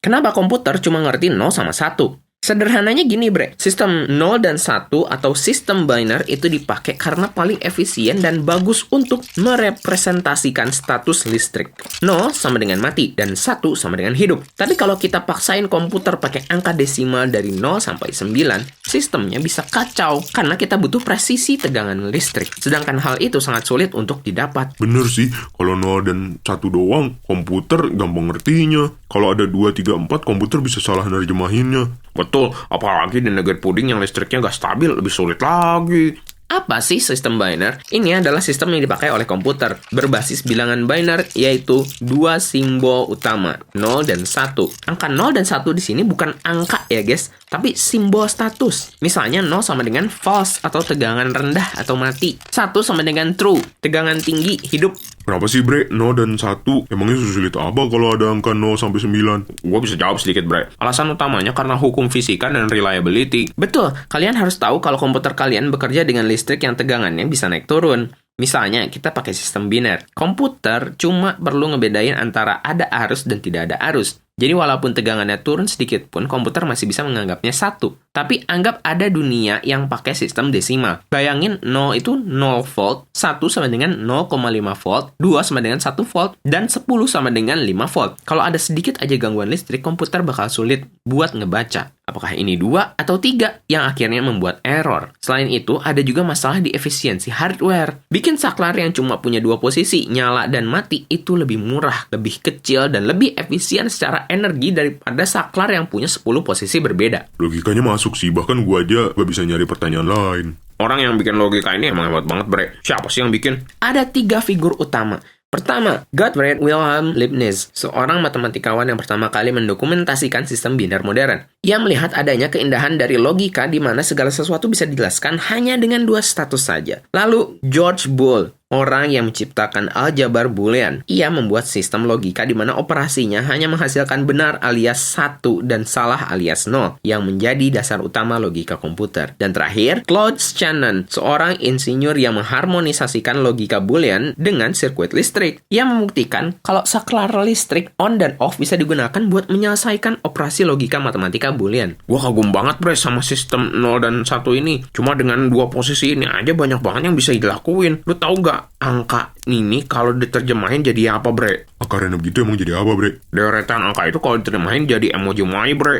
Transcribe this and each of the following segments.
Kenapa komputer cuma ngerti 0 sama 1? Sederhananya gini, Bre. Sistem 0 dan 1 atau sistem biner itu dipakai karena paling efisien dan bagus untuk merepresentasikan status listrik. 0 sama dengan mati dan 1 sama dengan hidup. Tapi kalau kita paksain komputer pakai angka desimal dari 0 sampai 9, sistemnya bisa kacau karena kita butuh presisi tegangan listrik. Sedangkan hal itu sangat sulit untuk didapat. Bener sih, kalau 0 dan 1 doang, komputer gampang ngertinya. Kalau ada 2, 3, 4, komputer bisa salah nerjemahinnya. Betul, apalagi di negeri puding yang listriknya nggak stabil, lebih sulit lagi. Apa sih sistem biner? Ini adalah sistem yang dipakai oleh komputer, berbasis bilangan biner, yaitu dua simbol utama, 0 dan 1. Angka 0 dan 1 di sini bukan angka ya guys, tapi simbol status. Misalnya 0 sama dengan false atau tegangan rendah atau mati. 1 sama dengan true, tegangan tinggi, hidup. Kenapa sih, Bre? 0 dan 1? Emangnya sulit apa kalau ada angka 0 sampai 9? Gue bisa jawab sedikit, Bre. Alasan utamanya karena hukum fisika dan reliability. Betul, kalian harus tahu kalau komputer kalian bekerja dengan listrik yang tegangannya bisa naik turun. Misalnya, kita pakai sistem biner. Komputer cuma perlu ngebedain antara ada arus dan tidak ada arus. Jadi walaupun tegangannya turun sedikit pun, komputer masih bisa menganggapnya 1. Tapi anggap ada dunia yang pakai sistem desimal. Bayangin 0 itu 0 volt, 1 sama dengan 0,5 volt, 2 sama dengan 1 volt, dan 10 sama dengan 5 volt. Kalau ada sedikit aja gangguan listrik, komputer bakal sulit buat ngebaca. Apakah ini 2 atau 3 yang akhirnya membuat error. Selain itu, ada juga masalah di efisiensi hardware. Bikin saklar yang cuma punya 2 posisi, nyala dan mati, itu lebih murah, lebih kecil, dan lebih efisien secara energi daripada saklar yang punya 10 posisi berbeda. Logikanya masuk sih, bahkan gua aja gak bisa nyari pertanyaan lain. Orang yang bikin logika ini emang hebat banget, Bre. Siapa sih yang bikin? Ada 3 figur utama. Pertama, Gottfried Wilhelm Leibniz, seorang matematikawan yang pertama kali mendokumentasikan sistem biner modern. Ia melihat adanya keindahan dari logika di mana segala sesuatu bisa dijelaskan hanya dengan 2 status saja. Lalu, George Boole, orang yang menciptakan aljabar Boolean. Ia membuat sistem logika di mana operasinya hanya menghasilkan benar alias 1 dan salah alias 0, yang menjadi dasar utama logika komputer. Dan terakhir, Claude Shannon, seorang insinyur yang mengharmonisasikan logika Boolean dengan sirkuit listrik. Ia membuktikan kalau saklar listrik on dan off bisa digunakan buat menyelesaikan operasi logika matematika Boolean. Gue kagum banget, Bre, sama sistem 0 dan 1 ini. Cuma dengan 2 posisi ini aja banyak banget yang bisa dilakuin. Lu tahu nggak angka ini kalau diterjemahin jadi apa, Bre? Akarnya begitu emang jadi apa, Bre? Deretan angka itu kalau diterjemahin jadi emoji-emoji, Bre.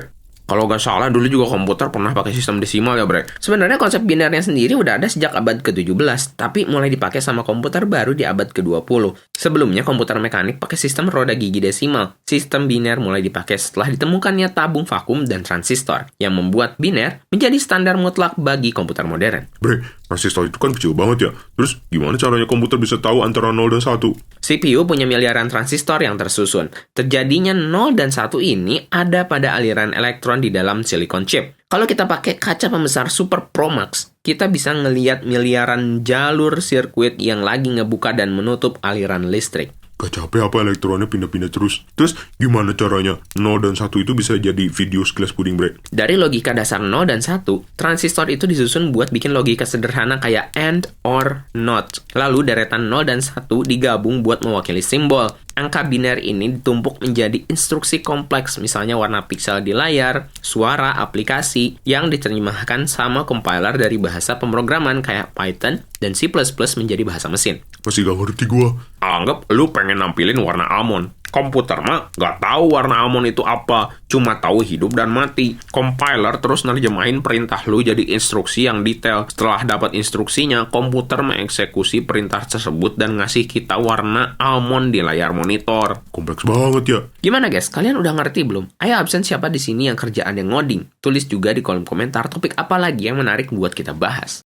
Kalau nggak salah, dulu juga komputer pernah pakai sistem desimal ya, Bre. Sebenarnya konsep binernya sendiri udah ada sejak abad ke-17, tapi mulai dipakai sama komputer baru di abad ke-20. Sebelumnya, komputer mekanik pakai sistem roda gigi desimal. Sistem biner mulai dipakai setelah ditemukannya tabung vakum dan transistor, yang membuat biner menjadi standar mutlak bagi komputer modern. Bre, transistor itu kan kecil banget ya. Terus gimana caranya komputer bisa tahu antara 0 dan 1? CPU punya miliaran transistor yang tersusun. Terjadinya 0 dan 1 ini ada pada aliran elektron di dalam silicon chip. Kalau kita pakai kaca pembesar Super Pro Max, kita bisa ngelihat miliaran jalur sirkuit yang lagi ngebuka dan menutup aliran listrik. Gak capek apa elektronnya pindah-pindah terus? Terus gimana caranya 0 dan 1 itu bisa jadi video sekilas puding, Bre? Dari logika dasar 0 dan 1, transistor itu disusun buat bikin logika sederhana kayak AND, OR, NOT. Lalu deretan 0 dan 1 digabung buat mewakili simbol. Angka biner ini ditumpuk menjadi instruksi kompleks, misalnya warna piksel di layar, suara, aplikasi, yang diterjemahkan sama compiler dari bahasa pemrograman kayak Python dan C++ menjadi bahasa mesin. Masih gak ngerti gua. Anggap lu pengen nampilin warna almond. Komputer mah nggak tahu warna almond itu apa, cuma tahu hidup dan mati. Compiler terus nerjemahin perintah lu jadi instruksi yang detail. Setelah dapat instruksinya, komputer mengeksekusi perintah tersebut dan ngasih kita warna almond di layar monitor. Kompleks banget ya. Gimana guys, kalian udah ngerti belum? Ayo absen siapa di sini yang kerjaan yang ngoding? Tulis juga di kolom komentar topik apa lagi yang menarik buat kita bahas.